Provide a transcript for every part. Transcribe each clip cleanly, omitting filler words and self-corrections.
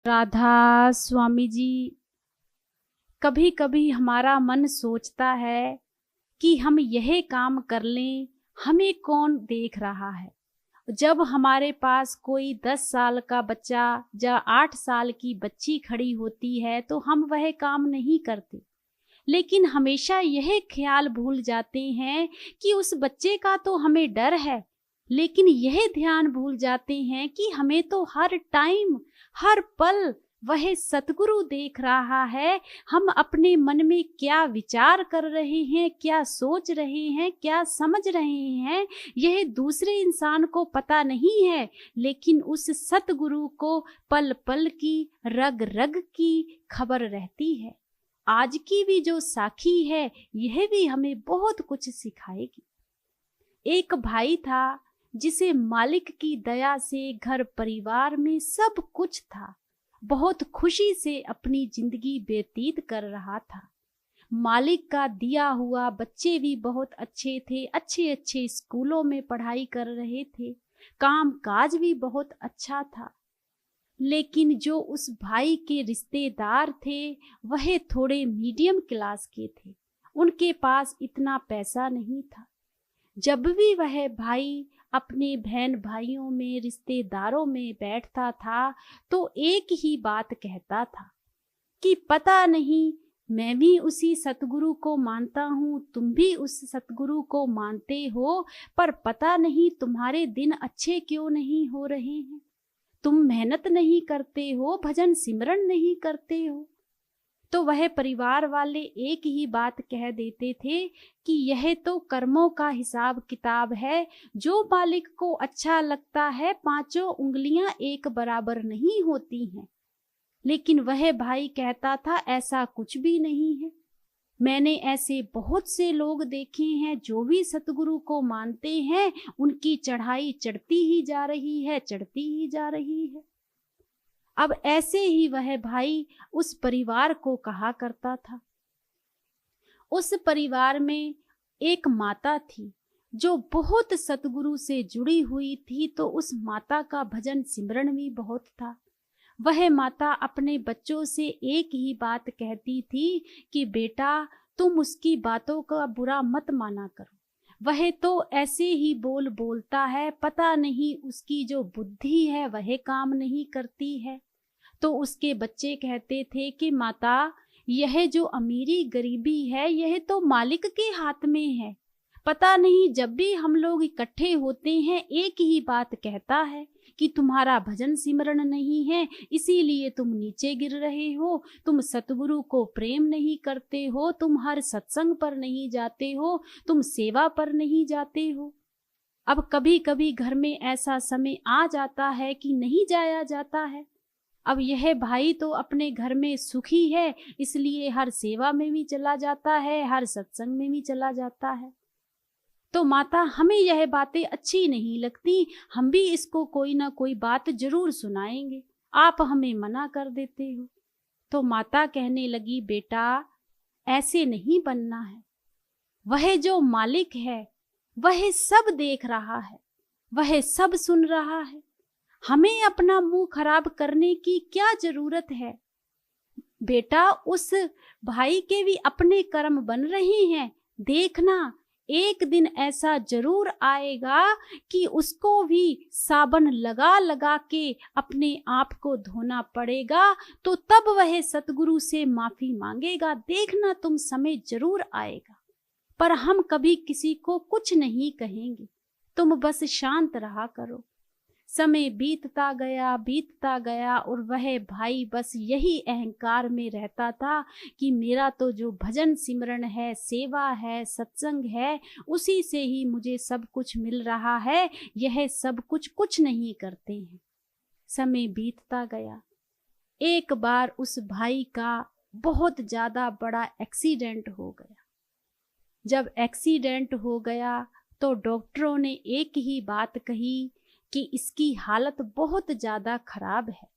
राधा स्वामी जी, कभी कभी हमारा मन सोचता है कि हम यह काम कर लें, हमें कौन देख रहा है। जब हमारे पास कोई 10 साल का बच्चा या 8 साल की बच्ची खड़ी होती है तो हम वह काम नहीं करते, लेकिन हमेशा यह ख्याल भूल जाते हैं कि उस बच्चे का तो हमें डर है। लेकिन यह ध्यान भूल जाते हैं कि हमें तो हर टाइम, हर पल वह सतगुरु देख रहा है। हम अपने मन में क्या विचार कर रहे हैं, क्या सोच रहे हैं, क्या समझ रहे हैं, यह दूसरे इंसान को पता नहीं है, लेकिन उस सतगुरु को पल पल की, रग रग की खबर रहती है। आज की भी जो साखी है, यह भी हमें बहुत कुछ सिखाएगी। एक भाई था जिसे मालिक की दया से घर परिवार में सब कुछ था। बहुत खुशी से अपनी जिंदगी व्यतीत कर रहा था। मालिक का दिया हुआ बच्चे भी बहुत अच्छे थे, अच्छे अच्छे स्कूलों में पढ़ाई कर रहे थे, काम काज भी बहुत अच्छा था। लेकिन जो उस भाई के रिश्तेदार थे वह थोड़े मीडियम क्लास के थे, उनके पास इतना पैसा नहीं था। जब भी वह भाई अपने बहन भाइयों में, रिश्तेदारों में बैठता था तो एक ही बात कहता था कि पता नहीं, मैं भी उसी सतगुरु को मानता हूँ, तुम भी उस सतगुरु को मानते हो, पर पता नहीं तुम्हारे दिन अच्छे क्यों नहीं हो रहे हैं। तुम मेहनत नहीं करते हो, भजन सिमरन नहीं करते हो। तो वह परिवार वाले एक ही बात कह देते थे कि यह तो कर्मों का हिसाब किताब है, जो मालिक को अच्छा लगता है, पांचों उंगलियां एक बराबर नहीं होती हैं। लेकिन वह भाई कहता था ऐसा कुछ भी नहीं है। मैंने ऐसे बहुत से लोग देखे हैं जो भी सतगुरु को मानते हैं, उनकी चढ़ाई चढ़ती ही जा रही है, चढ़ती ही जा रही है। अब ऐसे ही वह भाई उस परिवार को कहा करता था। उस परिवार में एक माता थी जो बहुत सतगुरु से जुड़ी हुई थी, तो उस माता का भजन सिमरन भी बहुत था। वह माता अपने बच्चों से एक ही बात कहती थी कि बेटा, तुम उसकी बातों का बुरा मत माना करो, वह तो ऐसे ही बोलता है, पता नहीं उसकी जो बुद्धि है वह काम नहीं करती है। तो उसके बच्चे कहते थे कि माता, यह जो अमीरी गरीबी है यह तो मालिक के हाथ में है। पता नहीं, जब भी हम लोग इकट्ठे होते हैं एक ही बात कहता है कि तुम्हारा भजन सिमरन नहीं है, इसीलिए तुम नीचे गिर रहे हो, तुम सतगुरु को प्रेम नहीं करते हो, तुम हर सत्संग पर नहीं जाते हो, तुम सेवा पर नहीं जाते हो। अब कभी कभी घर में ऐसा समय आ जाता है कि नहीं जाया जाता है। अब यह भाई तो अपने घर में सुखी है, इसलिए हर सेवा में भी चला जाता है, हर सत्संग में भी चला जाता है। तो माता, हमें यह बातें अच्छी नहीं लगती, हम भी इसको कोई ना कोई बात जरूर सुनाएंगे, आप हमें मना कर देते हो। तो माता कहने लगी, बेटा ऐसे नहीं बनना है। वह जो मालिक है वह सब देख रहा है, वह सब सुन रहा है। हमें अपना मुंह खराब करने की क्या जरूरत है। बेटा, उस भाई के भी अपने कर्म बन रहे हैं, देखना एक दिन ऐसा जरूर आएगा कि उसको भी साबन लगा लगा के अपने आप को धोना पड़ेगा, तो तब वह सतगुरु से माफी मांगेगा। देखना, तुम समय जरूर आएगा। पर हम कभी किसी को कुछ नहीं कहेंगे, तुम बस शांत रहा करो। समय बीतता गया और वह भाई बस यही अहंकार में रहता था कि मेरा तो जो भजन सिमरन है, सेवा है, सत्संग है, उसी से ही मुझे सब कुछ मिल रहा है, यह सब कुछ नहीं करते हैं। समय बीतता गया। एक बार उस भाई का बहुत ज्यादा बड़ा एक्सीडेंट हो गया। जब एक्सीडेंट हो गया तो डॉक्टरों ने एक ही बात कही कि इसकी हालत बहुत ज्यादा खराब है,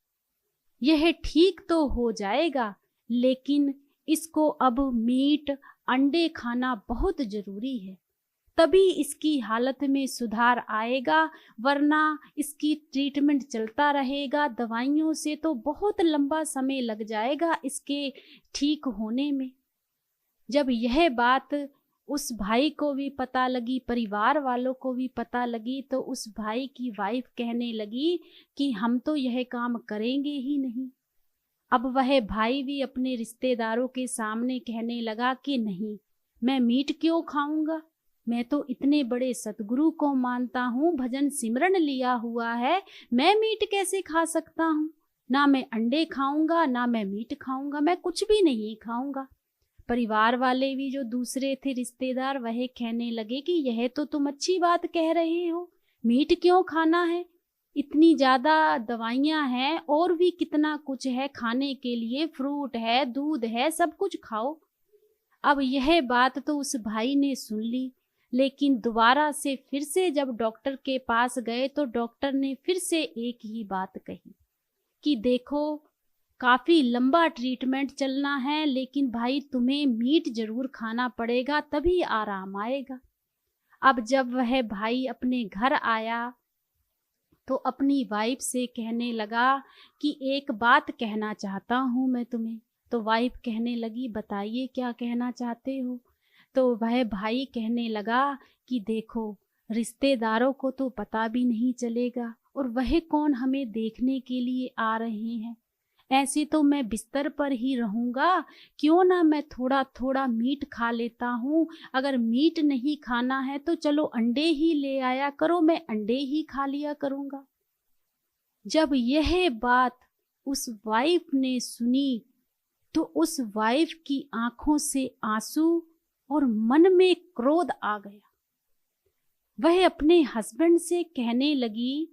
यह ठीक तो हो जाएगा, लेकिन इसको अब मीट अंडे खाना बहुत जरूरी है। तभी इसकी हालत में सुधार आएगा, वरना इसकी ट्रीटमेंट चलता रहेगा। दवाइयों से तो बहुत लंबा समय लग जाएगा इसके ठीक होने में। जब यह बात उस भाई को भी पता लगी, परिवार वालों को भी पता लगी, तो उस भाई की वाइफ कहने लगी कि हम तो यह काम करेंगे ही नहीं। अब वह भाई भी अपने रिश्तेदारों के सामने कहने लगा कि नहीं, मैं मीट क्यों खाऊंगा, मैं तो इतने बड़े सतगुरु को मानता हूँ, भजन सिमरन लिया हुआ है, मैं मीट कैसे खा सकता हूँ। ना मैं अंडे खाऊंगा, ना मैं मीट खाऊंगा, मैं कुछ भी नहीं खाऊंगा। परिवार वाले भी जो दूसरे थे रिश्तेदार, वह कहने लगे कि यह तो तुम अच्छी बात कह रहे हो, मीट क्यों खाना है, इतनी ज्यादा दवाइयां हैं और भी कितना कुछ है खाने के लिए, फ्रूट है, दूध है, सब कुछ खाओ। अब यह बात तो उस भाई ने सुन ली, लेकिन दोबारा से फिर से जब डॉक्टर के पास गए तो डॉक्टर ने फिर से एक ही बात कही कि देखो, काफी लंबा ट्रीटमेंट चलना है, लेकिन भाई तुम्हें मीट जरूर खाना पड़ेगा, तभी आराम आएगा। अब जब वह भाई अपने घर आया तो अपनी वाइफ से कहने लगा कि एक बात कहना चाहता हूँ मैं तुम्हें। तो वाइफ कहने लगी, बताइए क्या कहना चाहते हो। तो वह भाई कहने लगा कि देखो, रिश्तेदारों को तो पता भी नहीं चलेगा और वह कौन हमें देखने के लिए आ रहे हैं, ऐसे तो मैं बिस्तर पर ही रहूंगा, क्यों ना मैं थोड़ा थोड़ा मीट खा लेता हूँ। अगर मीट नहीं खाना है तो चलो अंडे ही ले आया करो, मैं अंडे ही खा लिया करूंगा। जब यह बात उस वाइफ ने सुनी तो उस वाइफ की आंखों से आंसू और मन में क्रोध आ गया। वह अपने हस्बैंड से कहने लगी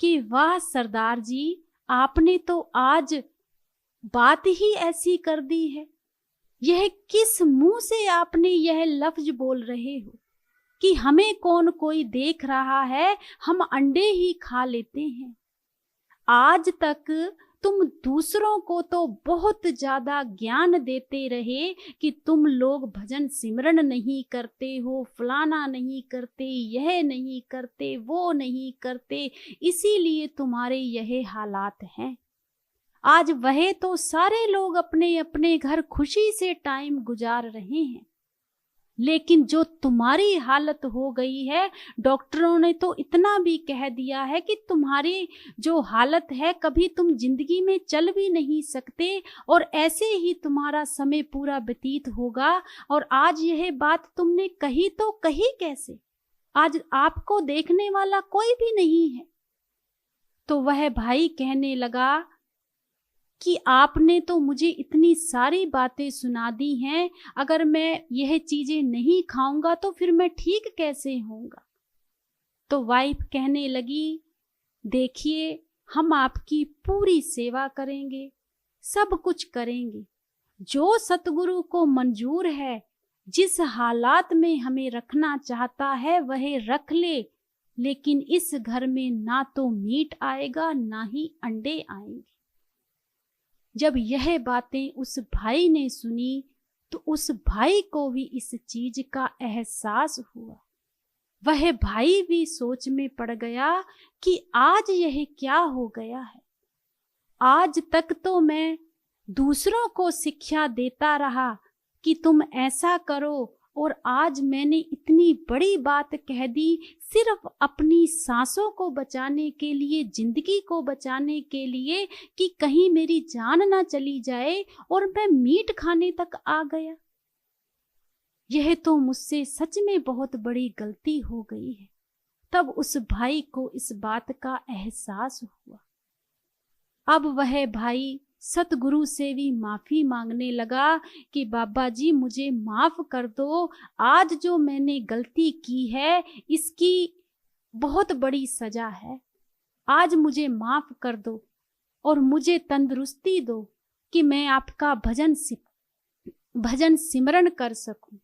कि वाह सरदार जी, आपने तो आज बात ही ऐसी कर दी है, यह किस मुंह से आपने यह लफ्ज बोल रहे हो कि हमें कौन कोई देख रहा है, हम अंडे ही खा लेते हैं। आज तक तुम दूसरों को तो बहुत ज्यादा ज्ञान देते रहे कि तुम लोग भजन सिमरन नहीं करते हो, फलाना नहीं करते, यह नहीं करते, वो नहीं करते, इसीलिए तुम्हारे यह हालात हैं। आज वह तो सारे लोग अपने अपने घर खुशी से टाइम गुजार रहे हैं, लेकिन जो तुम्हारी हालत हो गई है, डॉक्टरों ने तो इतना भी कह दिया है कि तुम्हारी जो हालत है, कभी तुम जिंदगी में चल भी नहीं सकते और ऐसे ही तुम्हारा समय पूरा व्यतीत होगा। और आज यह बात तुमने कही तो कही कैसे, आज आपको देखने वाला कोई भी नहीं है। तो वह भाई कहने लगा कि आपने तो मुझे इतनी सारी बातें सुना दी हैं, अगर मैं यह चीजें नहीं खाऊंगा तो फिर मैं ठीक कैसे होऊंगा। तो वाइफ कहने लगी, देखिए, हम आपकी पूरी सेवा करेंगे, सब कुछ करेंगे, जो सतगुरु को मंजूर है, जिस हालात में हमें रखना चाहता है वह रख ले, लेकिन इस घर में ना तो मीट आएगा ना ही अंडे आएंगे। जब यह बातें उस भाई ने सुनी तो उस भाई को भी इस चीज का एहसास हुआ। वह भाई भी सोच में पड़ गया कि आज यह क्या हो गया है। आज तक तो मैं दूसरों को शिक्षा देता रहा कि तुम ऐसा करो, और आज मैंने इतनी बड़ी बात कह दी सिर्फ अपनी सांसों को बचाने के लिए, जिंदगी को बचाने के लिए, कि कहीं मेरी जान ना चली जाए और मैं मीट खाने तक आ गया। यह तो मुझसे सच में बहुत बड़ी गलती हो गई है। तब उस भाई को इस बात का एहसास हुआ। अब वह भाई सतगुरु से भी माफी मांगने लगा कि बाबा जी मुझे माफ कर दो, आज जो मैंने गलती की है इसकी बहुत बड़ी सजा है, आज मुझे माफ कर दो और मुझे तंदुरुस्ती दो कि मैं आपका भजन सिमरन कर सकूं।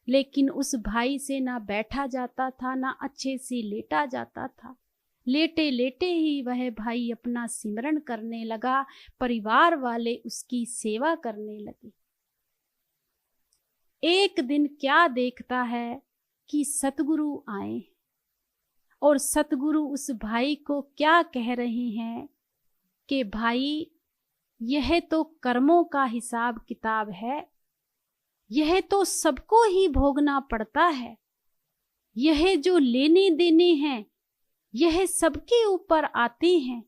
लेकिन उस भाई से ना बैठा जाता था, ना अच्छे से लेटा जाता था। लेटे लेटे ही वह भाई अपना सिमरन करने लगा, परिवार वाले उसकी सेवा करने लगे। एक दिन क्या देखता है कि सतगुरु आए और सतगुरु उस भाई को क्या कह रहे हैं कि भाई, यह तो कर्मों का हिसाब किताब है, यह तो सबको ही भोगना पड़ता है। यह जो लेने देने हैं यह सबके ऊपर आते हैं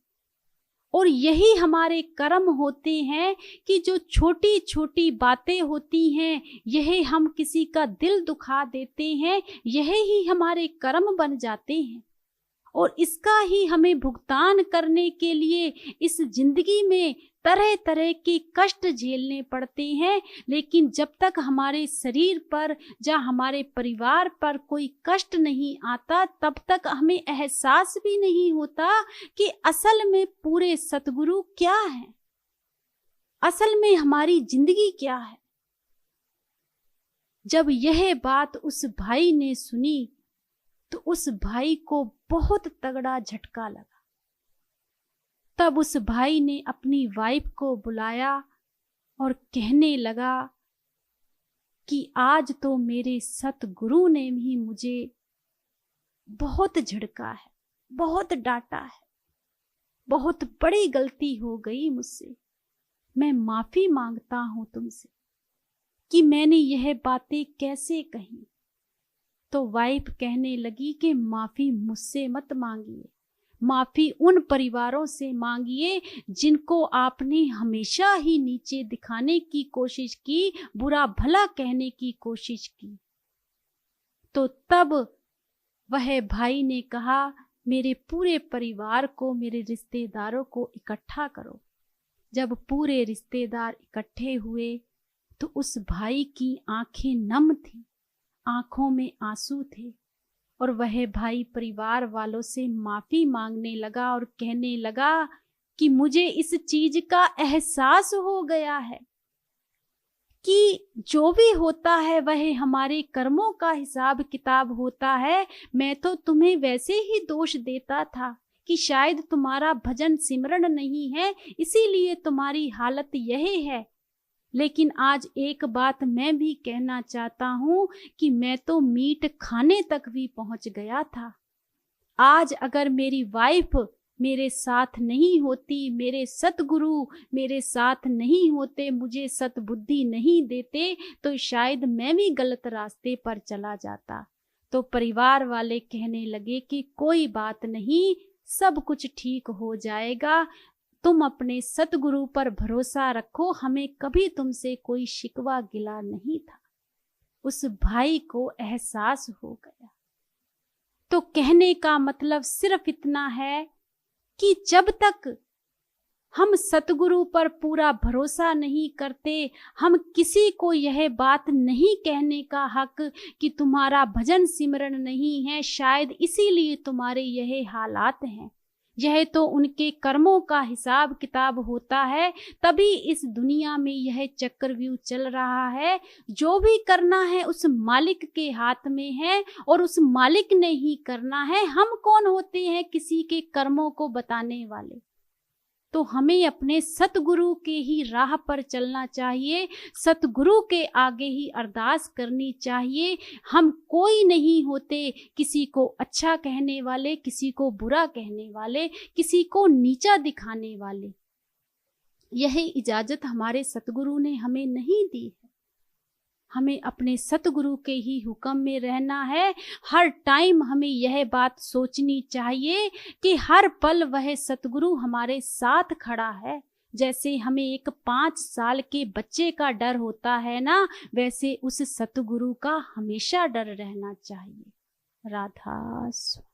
और यही हमारे कर्म होते हैं कि जो छोटी छोटी बातें होती हैं यह हम किसी का दिल दुखा देते हैं, यह ही हमारे कर्म बन जाते हैं और इसका ही हमें भुगतान करने के लिए इस जिंदगी में तरह तरह के कष्ट झेलने पड़ते हैं। लेकिन जब तक हमारे शरीर पर या हमारे परिवार पर कोई कष्ट नहीं आता तब तक हमें एहसास भी नहीं होता कि असल में पूरे सतगुरु क्या है, असल में हमारी जिंदगी क्या है। जब यह बात उस भाई ने सुनी तो उस भाई को बहुत तगड़ा झटका लगा। तब उस भाई ने अपनी वाइफ को बुलाया और कहने लगा कि आज तो मेरे सतगुरु ने भी मुझे बहुत झिड़का है, बहुत डांटा है, बहुत बड़ी गलती हो गई मुझसे। मैं माफी मांगता हूं तुमसे कि मैंने यह बातें कैसे कही। तो वाइफ कहने लगी कि माफी मुझसे मत मांगिए, माफी उन परिवारों से मांगिए जिनको आपने हमेशा ही नीचे दिखाने की कोशिश की, बुरा भला कहने की कोशिश की। तो तब वह भाई ने कहा, मेरे पूरे परिवार को, मेरे रिश्तेदारों को इकट्ठा करो। जब पूरे रिश्तेदार इकट्ठे हुए तो उस भाई की आंखें नम थी, आंखों में आंसू थे और वह भाई परिवार वालों से माफी मांगने लगा और कहने लगा कि मुझे इस चीज का एहसास हो गया है कि जो भी होता है वह हमारे कर्मों का हिसाब किताब होता है। मैं तो तुम्हें वैसे ही दोष देता था कि शायद तुम्हारा भजन सिमरन नहीं है, इसीलिए तुम्हारी हालत यह है। लेकिन आज एक बात मैं भी कहना चाहता हूं कि मैं तो मीट खाने तक भी पहुंच गया था। आज अगर मेरी वाइफ मेरे साथ नहीं होती, मेरे सतगुरु मेरे साथ नहीं होते, मुझे सतबुद्धि नहीं देते, तो शायद मैं भी गलत रास्ते पर चला जाता। तो परिवार वाले कहने लगे कि कोई बात नहीं, सब कुछ ठीक हो जाएगा, तुम अपने सतगुरु पर भरोसा रखो, हमें कभी तुमसे कोई शिकवा गिला नहीं था। उस भाई को एहसास हो गया। तो कहने का मतलब सिर्फ इतना है कि जब तक हम सतगुरु पर पूरा भरोसा नहीं करते, हम किसी को यह बात नहीं कहने का हक कि तुम्हारा भजन सिमरन नहीं है, शायद इसीलिए तुम्हारे यह हालात हैं। यह तो उनके कर्मों का हिसाब किताब होता है, तभी इस दुनिया में यह चक्रव्यूह चल रहा है। जो भी करना है उस मालिक के हाथ में है और उस मालिक ने ही करना है। हम कौन होते हैं किसी के कर्मों को बताने वाले? तो हमें अपने सतगुरु के ही राह पर चलना चाहिए, सतगुरु के आगे ही अरदास करनी चाहिए। हम कोई नहीं होते किसी को अच्छा कहने वाले, किसी को बुरा कहने वाले, किसी को नीचा दिखाने वाले। यह इजाजत हमारे सतगुरु ने हमें नहीं दी है। हमें अपने सतगुरु के ही हुक्म में रहना है। हर टाइम हमें यह बात सोचनी चाहिए कि हर पल वह सतगुरु हमारे साथ खड़ा है। जैसे हमें एक 5 साल के बच्चे का डर होता है ना, वैसे उस सतगुरु का हमेशा डर रहना चाहिए। राधा स्वामी।